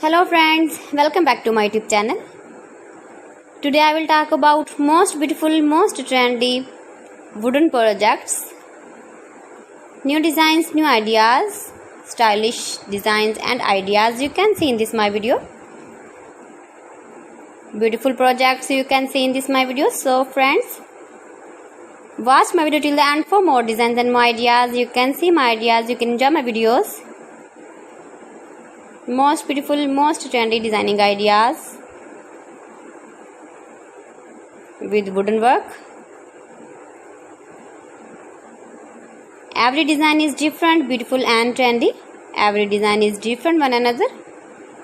Hello friends, welcome back to my YouTube channel. Today I will talk about most beautiful, most trendy wooden projects, new designs, new ideas, stylish designs and ideas you can see in this my video. Beautiful projects you can see in this my video. So friends, watch my video till the end for more designs and more ideas. You can see my ideas, you can enjoy my videos. Most beautiful, most trendy designing ideas with wooden work. Every design is different, beautiful and trendy. Every design is different one another.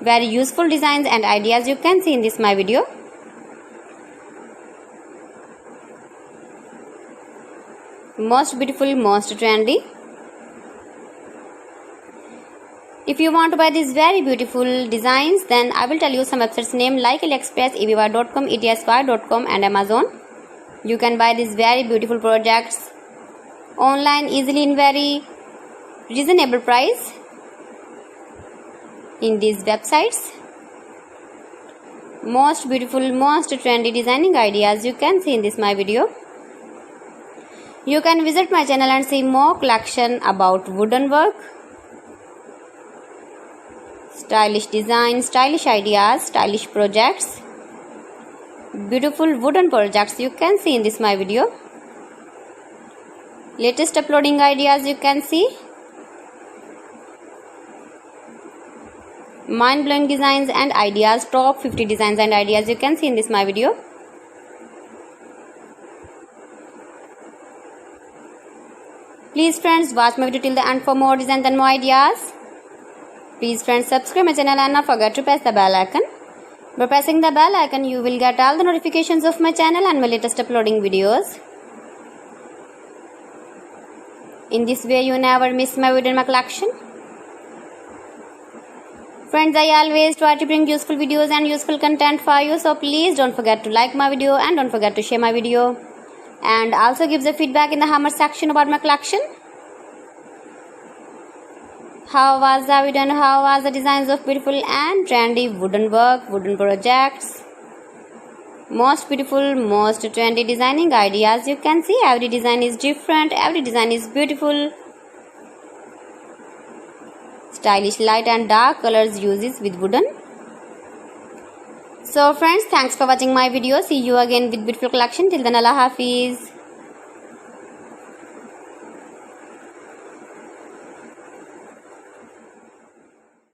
Very useful designs and ideas you can see in this my video. Most beautiful, most trendy. If you want to buy these very beautiful designs, then I will tell you some websites name like AliExpress, eBay.com, etsy.com and Amazon. You can buy these very beautiful projects online easily in very reasonable price in these websites. Most beautiful, most trendy designing ideas you can see in this my video. You can visit my channel and see more collection about wooden work, stylish design, stylish ideas, stylish projects, beautiful wooden projects you can see in this my video. Latest uploading ideas you can see. Mind-blowing designs and ideas, top 50 designs and ideas you can see in this my video. Please friends, watch my video till the end for more designs and more ideas. Please friends, subscribe my channel and not forget to press the bell icon. By pressing the bell icon, you will get all the notifications of my channel and my latest uploading videos. In this way, you never miss my video in my collection. Friends, I always try to bring useful videos and useful content for you. So please don't forget to like my video and don't forget to share my video. And also give the feedback in the comment section about my collection. How was the video and how was the designs of beautiful and trendy wooden work, wooden projects? Most beautiful, most trendy designing ideas you can see. Every design is different, every design is beautiful. Stylish light and dark colors uses with wooden. So friends, thanks for watching my video. See you again with beautiful collection. Till then, Allah Hafiz.